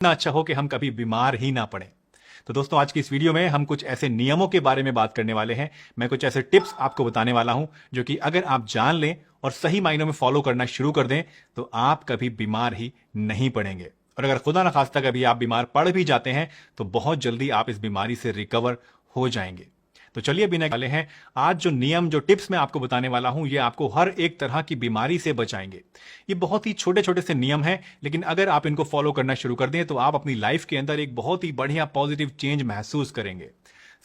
इतना अच्छा हो कि हम कभी बीमार ही ना पड़े। तो दोस्तों, आज की इस वीडियो में हम कुछ ऐसे नियमों के बारे में बात करने वाले हैं। मैं कुछ ऐसे टिप्स आपको बताने वाला हूं जो कि अगर आप जान लें और सही मायनों में फॉलो करना शुरू कर दें तो आप कभी बीमार ही नहीं पड़ेंगे। और अगर खुदा ना खास्ता कभी आप बीमार पड़ भी जाते हैं तो बहुत जल्दी आप इस बीमारी से रिकवर हो जाएंगे। तो चलिए बिना वाले हैं, आज जो नियम, जो टिप्स मैं आपको बताने वाला हूं, ये आपको हर एक तरह की बीमारी से बचाएंगे। ये बहुत ही छोटे छोटे से नियम हैं, लेकिन अगर आप इनको फॉलो करना शुरू कर दें तो आप अपनी लाइफ के अंदर एक बहुत ही बढ़िया पॉजिटिव चेंज महसूस करेंगे।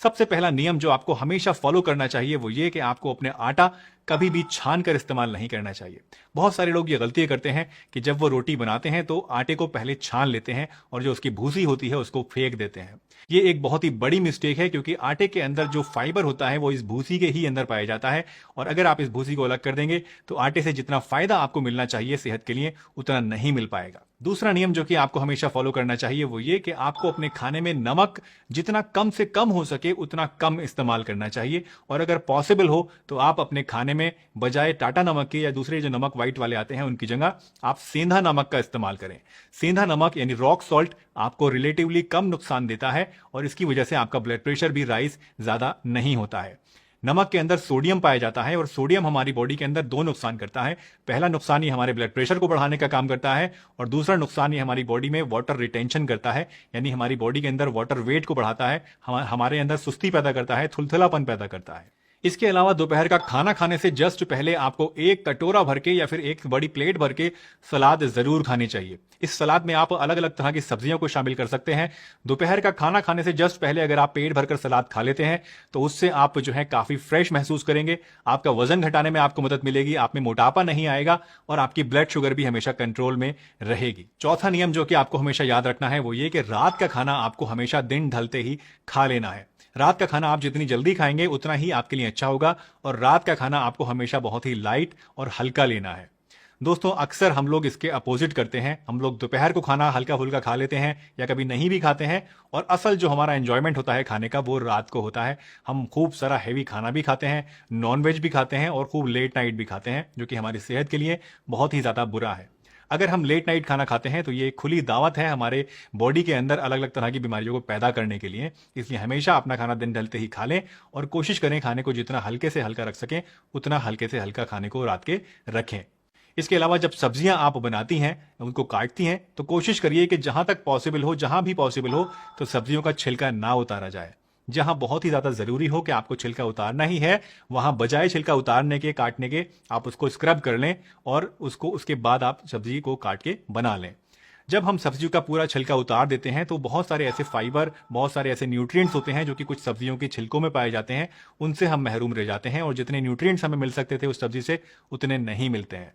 सबसे पहला नियम जो आपको हमेशा फॉलो करना चाहिए वो ये कि आपको अपने आटा कभी भी छान कर इस्तेमाल नहीं करना चाहिए। बहुत सारे लोग ये गलती करते हैं कि जब वो रोटी बनाते हैं तो आटे को पहले छान लेते हैं और जो उसकी भूसी होती है उसको फेंक देते हैं। ये एक बहुत ही बड़ी मिस्टेक है, क्योंकि आटे के अंदर जो फाइबर होता है वो इस भूसी के ही अंदर पाया जाता है, और अगर आप इस भूसी को अलग कर देंगे तो आटे से जितना फायदा आपको मिलना चाहिए सेहत के लिए उतना नहीं मिल पाएगा। दूसरा नियम जो कि आपको हमेशा फॉलो करना चाहिए वो ये कि आपको अपने खाने में नमक जितना कम से कम हो सके उतना कम इस्तेमाल करना चाहिए, और अगर पॉसिबल हो तो आप अपने खाने में बजाय टाटा नमक के या दूसरे जो नमक व्हाइट वाले आते हैं उनकी जगह आप सेंधा नमक का इस्तेमाल करें। सेंधा नमक यानी रॉक सॉल्ट आपको रिलेटिवली कम नुकसान देता है और इसकी वजह से आपका ब्लड प्रेशर भी राइज ज्यादा नहीं होता है। नमक के अंदर सोडियम पाया जाता है और सोडियम हमारी बॉडी के अंदर दो नुकसान करता है। पहला नुकसान ये हमारे ब्लड प्रेशर को बढ़ाने का काम करता है, और दूसरा नुकसान ये हमारी बॉडी में वाटर रिटेंशन करता है, यानी हमारी बॉडी के अंदर वाटर वेट को बढ़ाता है, हमारे अंदर सुस्ती पैदा करता है, थुलथुलापन पैदा करता है। इसके अलावा दोपहर का खाना खाने से जस्ट पहले आपको एक कटोरा भर के या फिर एक बड़ी प्लेट भर के सलाद जरूर खानी चाहिए। इस सलाद में आप अलग अलग तरह की सब्जियों को शामिल कर सकते हैं। दोपहर का खाना खाने से जस्ट पहले अगर आप पेट भरकर सलाद खा लेते हैं तो उससे आप जो है काफी फ्रेश महसूस करेंगे। आपका वजन घटाने में आपको मदद मिलेगी, आप में मोटापा नहीं आएगा और आपकी ब्लड शुगर भी हमेशा कंट्रोल में रहेगी। चौथा नियम जो कि आपको हमेशा याद रखना है वो ये कि रात का खाना आपको हमेशा दिन ढलते ही खा लेना है। रात का खाना आप जितनी जल्दी खाएंगे उतना ही आपके लिए अच्छा होगा, और रात का खाना आपको हमेशा बहुत ही लाइट और हल्का लेना है। दोस्तों, अक्सर हम लोग इसके अपोजिट करते हैं। हम लोग दोपहर को खाना हल्का फुल्का खा लेते हैं या कभी नहीं भी खाते हैं, और असल जो हमारा एंजॉयमेंट होता है खाने का वो रात को होता है। हम खूब सारा हैवी खाना भी खाते हैं, नॉनवेज भी खाते हैं और खूब लेट नाइट भी खाते हैं, जो कि हमारी सेहत के लिए बहुत ही ज्यादा बुरा है। अगर हम लेट नाइट खाना खाते हैं तो ये खुली दावत है हमारे बॉडी के अंदर अलग अलग तरह की बीमारियों को पैदा करने के लिए। इसलिए हमेशा अपना खाना दिन ढलते ही खा लें और कोशिश करें खाने को जितना हल्के से हल्का रख सकें उतना हल्के से हल्का खाने को रात के रखें। इसके अलावा जब सब्जियां आप बनाती हैं, उनको काटती हैं, तो कोशिश करिए कि जहां तक पॉसिबल हो, जहां भी पॉसिबल हो, तो सब्जियों का छिलका ना उतारा जाए। जहां बहुत ही ज्यादा जरूरी हो कि आपको छिलका उतारना ही है, वहां बजाय छिलका उतारने के, काटने के, आप उसको स्क्रब कर लें और उसके बाद आप सब्जी को काट के बना लें। जब हम सब्जियों का पूरा छिलका उतार देते हैं तो बहुत सारे ऐसे फाइबर, बहुत सारे ऐसे न्यूट्रिएंट्स होते हैं जो कि कुछ सब्जियों के छिलकों में पाए जाते हैं, उनसे हम महरूम रह जाते हैं, और जितने न्यूट्रिएंट्स हमें मिल सकते थे उस सब्जी से उतने नहीं मिलते हैं।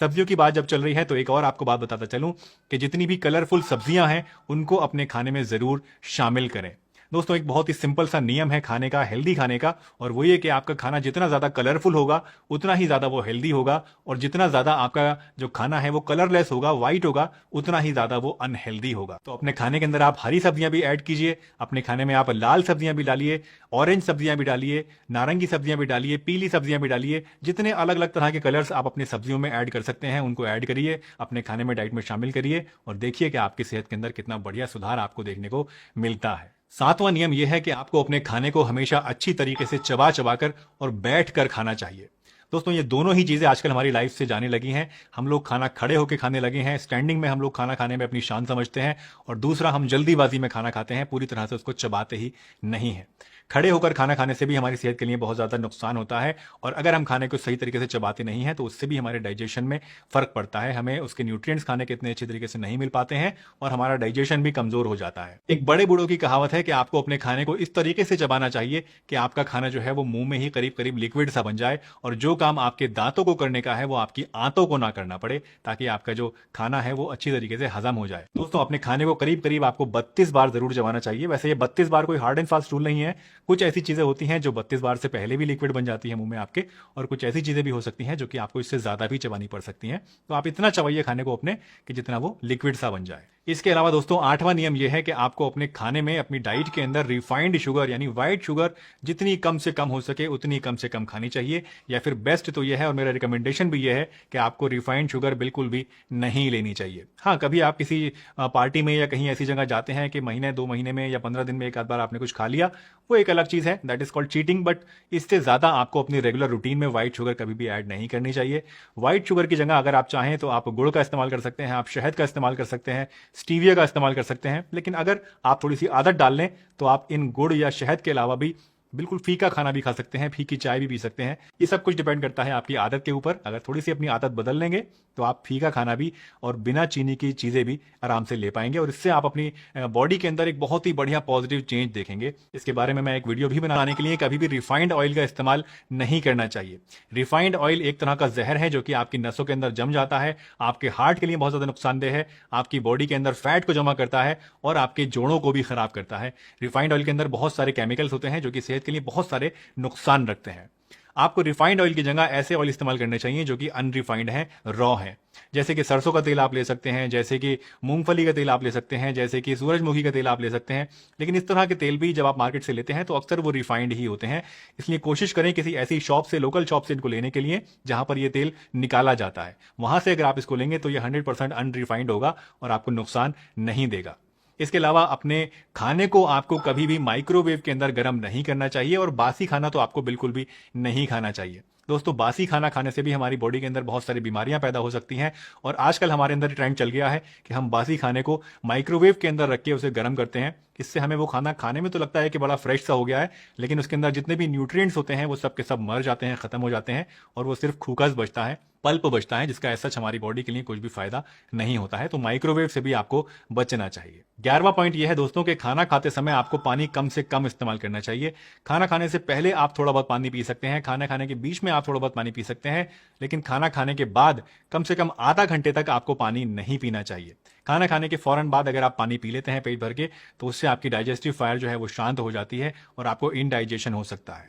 सब्जियों की बात जब चल रही है तो एक और आपको बात बताता चलूं कि जितनी भी कलरफुल सब्जियां हैं उनको अपने खाने में जरूर शामिल करें। दोस्तों, एक बहुत ही सिंपल सा नियम है खाने का, हेल्दी खाने का, और वो ये कि आपका खाना जितना ज्यादा कलरफुल होगा उतना ही ज्यादा वो हेल्दी होगा, और जितना ज्यादा आपका जो खाना है वो कलरलेस होगा, व्हाइट होगा, उतना ही ज्यादा वो अनहेल्दी होगा। तो अपने खाने के अंदर आप हरी सब्जियां भी ऐड कीजिए, अपने खाने में आप लाल सब्जियां भी डालिए, ऑरेंज सब्जियां भी डालिए, नारंगी सब्जियां भी डालिए, पीली सब्जियां भी डालिए। जितने अलग अलग तरह के कलर्स आप अपनी सब्जियों में ऐड कर सकते हैं उनको ऐड करिए, अपने खाने में, डाइट में शामिल करिए, और देखिए कि आपकी सेहत के अंदर कितना बढ़िया सुधार आपको देखने को मिलता है। सातवां नियम यह है कि आपको अपने खाने को हमेशा अच्छी तरीके से चबा चबा कर और बैठ कर खाना चाहिए। दोस्तों, ये दोनों ही चीजें आजकल हमारी लाइफ से जाने लगी हैं। हम लोग खाना खड़े होकर खाने लगे हैं, स्टैंडिंग में हम लोग खाना खाने में अपनी शान समझते हैं, और दूसरा हम जल्दीबाजी में खाना खाते हैं, पूरी तरह से उसको चबाते ही नहीं है। खड़े होकर खाना खाने से भी हमारी सेहत के लिए बहुत ज्यादा नुकसान होता है, और अगर हम खाने को सही तरीके से चबाते नहीं हैं तो उससे भी हमारे डाइजेशन में फर्क पड़ता है। हमें उसके न्यूट्रिएंट्स खाने के इतने अच्छे तरीके से नहीं मिल पाते हैं और हमारा डाइजेशन भी कमजोर हो जाता है। एक बड़े बूढ़ों की कहावत है कि आपको अपने खाने को इस तरीके से चबाना चाहिए कि आपका खाना जो है वो मुंह में ही करीब करीब लिक्विड सा बन जाए, और जो काम आपके दांतों को करने का है वो आपकी आंतों को ना करना पड़े, ताकि आपका जो खाना है वो अच्छी तरीके से हजम हो जाए। दोस्तों, अपने खाने को करीब करीब आपको 32 बार जरूर चबाना चाहिए। वैसे ये 32 बार कोई हार्ड एंड फास्ट रूल नहीं है। कुछ ऐसी चीजें होती हैं जो 32 बार से पहले भी लिक्विड बन जाती है मुंह में आपके, और कुछ ऐसी चीजें भी हो सकती हैं जो कि आपको इससे ज्यादा भी चबानी पड़ सकती हैं। तो आप इतना चबाइए खाने को अपने कि जितना वो लिक्विड सा बन जाए। इसके अलावा दोस्तों 8वां नियम यह है कि आपको अपने खाने में, अपनी डाइट के अंदर रिफाइंड शुगर यानी व्हाइट शुगर जितनी कम से कम हो सके उतनी कम से कम खानी चाहिए। या फिर बेस्ट तो यह है और मेरा रिकमेंडेशन भी यह है कि आपको रिफाइंड शुगर बिल्कुल भी नहीं लेनी चाहिए। हाँ, कभी आप किसी पार्टी में या कहीं ऐसी जगह जाते हैं कि महीने 2 महीने में या 15 दिन में एक आध बार आपने कुछ खा लिया, वो एक अलग चीज है, that is called cheating. But इससे ज्यादा आपको अपनी रेगुलर रूटीन में व्हाइट शुगर कभी भी ऐड नहीं करनी चाहिए। व्हाइट शुगर की जगह अगर आप चाहें तो आप गुड़ का इस्तेमाल कर सकते हैं, आप शहद का इस्तेमाल कर सकते हैं, स्टीविया का इस्तेमाल कर सकते हैं। लेकिन अगर आप थोड़ी सी आदत डाल लें तो आप इन गुड़ या शहद के अलावा भी बिल्कुल फीका खाना भी खा सकते हैं, फीकी चाय भी पी सकते हैं। ये सब कुछ डिपेंड करता है आपकी आदत के ऊपर। अगर थोड़ी सी अपनी आदत बदल लेंगे तो आप फीका खाना भी और बिना चीनी की चीजें भी आराम से ले पाएंगे और इससे आप अपनी बॉडी के अंदर एक बहुत ही बढ़िया पॉजिटिव चेंज देखेंगे। इसके बारे में मैं एक वीडियो भी बनाने के लिए कभी भी रिफाइंड ऑयल का इस्तेमाल नहीं करना चाहिए। रिफाइंड ऑयल एक तरह का जहर है जो कि आपकी नसों के अंदर जम जाता है, आपके हार्ट के लिए बहुत ज्यादा नुकसानदेह है, आपकी बॉडी के अंदर फैट को जमा करता है और आपके जोड़ों को भी खराब करता है। रिफाइंड ऑयल के अंदर बहुत सारे केमिकल्स होते हैं जो कि सेहत के लिए बहुत सारे नुकसान रखते हैं। आपको रिफाइंड ऑयल की जगह ऐसे ऑयल इस्तेमाल करने चाहिए जो कि अनरिफाइंड है, रॉ है। जैसे कि सरसों का तेल आप ले सकते हैं, जैसे कि मूंगफली का तेल आप ले सकते हैं, जैसे कि सूरजमुखी का तेल आप ले सकते हैं। लेकिन इस तरह के तेल भी जब आप मार्केट से लेते हैं तो अक्सर वो रिफाइंड ही होते हैं। इसलिए कोशिश करें किसी ऐसी शॉप से, लोकल शॉप से इनको लेने के लिए जहां पर ये तेल निकाला जाता है। वहां से अगर आप इसको लेंगे तो ये 100% अनरिफाइंड होगा और आपको नुकसान नहीं देगा। इसके अलावा अपने खाने को आपको कभी भी माइक्रोवेव के अंदर गर्म नहीं करना चाहिए और बासी खाना तो आपको बिल्कुल भी नहीं खाना चाहिए। दोस्तों, बासी खाना खाने से भी हमारी बॉडी के अंदर बहुत सारी बीमारियां पैदा हो सकती हैं और आजकल हमारे अंदर ट्रेंड चल गया है कि हम बासी खाने को माइक्रोवेव के अंदर रख के उसे गर्म करते हैं। इससे हमें वो खाना खाने में तो लगता है कि बड़ा फ्रेश सा हो गया है, लेकिन उसके अंदर जितने भी न्यूट्रिएंट्स होते हैं वो सब के सब मर जाते हैं, खत्म हो जाते हैं और वो सिर्फ खूकस बचता है, पल्प बचता है, जिसका ऐसा हमारी बॉडी के लिए कुछ भी फायदा नहीं होता है। तो माइक्रोवेव से भी आपको बचना चाहिए। 11वां पॉइंट यह है दोस्तों कि खाना खाते समय आपको पानी कम से कम इस्तेमाल करना चाहिए। खाना खाने से पहले आप थोड़ा बहुत पानी पी सकते हैं, खाना खाने के बीच में आप थोड़ा बहुत पानी पी सकते हैं, लेकिन खाना खाने के बाद कम से कम आधा घंटे तक आपको पानी नहीं पीना चाहिए। खाना खाने के फौरन बाद अगर आप पानी पी लेते हैं पेट भर के तो उससे आपकी डाइजेस्टिव फायर जो है वो शांत हो जाती है और आपको इनडाइजेशन हो सकता है।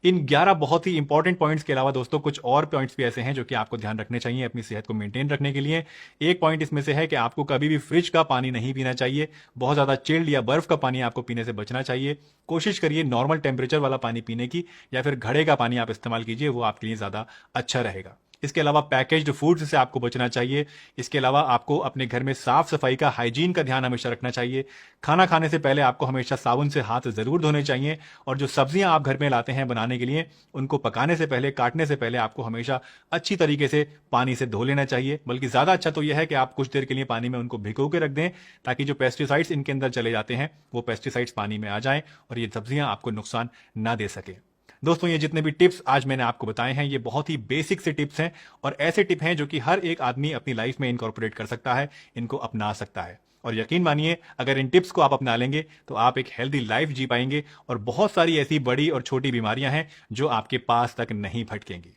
इन 11 बहुत ही इंपॉर्टेंट पॉइंट्स के अलावा दोस्तों कुछ और पॉइंट्स भी ऐसे हैं जो कि आपको ध्यान रखने चाहिए अपनी सेहत को मेंटेन रखने के लिए। एक पॉइंट इसमें से है कि आपको कभी भी फ्रिज का पानी नहीं पीना चाहिए। बहुत ज्यादा चिल्ड या बर्फ का पानी आपको पीने से बचना चाहिए। कोशिश करिए नॉर्मल टेम्परेचर वाला पानी पीने की या फिर घड़े का पानी आप इस्तेमाल कीजिए, वो आपके लिए ज्यादा अच्छा रहेगा। इसके अलावा पैकेज्ड फूड्स से आपको बचना चाहिए। इसके अलावा आपको अपने घर में साफ सफाई का, हाइजीन का ध्यान हमेशा रखना चाहिए। खाना खाने से पहले आपको हमेशा साबुन से हाथ जरूर धोने चाहिए और जो सब्जियां आप घर में लाते हैं बनाने के लिए, उनको पकाने से पहले, काटने से पहले आपको हमेशा अच्छी तरीके से पानी से धो लेना चाहिए। बल्कि ज्यादा अच्छा तो यह है कि आप कुछ देर के लिए पानी में उनको भिगो के रख दें ताकि जो पेस्टिसाइड्स इनके अंदर चले जाते हैं वो पेस्टिसाइड्स पानी में आ जाएं और ये सब्जियां आपको नुकसान ना दे सके। दोस्तों, ये जितने भी टिप्स आज मैंने आपको बताए हैं ये बहुत ही बेसिक से टिप्स हैं और ऐसे टिप हैं जो कि हर एक आदमी अपनी लाइफ में इनकॉर्पोरेट कर सकता है, इनको अपना सकता है। और यकीन मानिए अगर इन टिप्स को आप अपना लेंगे तो आप एक हेल्दी लाइफ जी पाएंगे और बहुत सारी ऐसी बड़ी और छोटी बीमारियां हैं जो आपके पास तक नहीं भटकेंगी।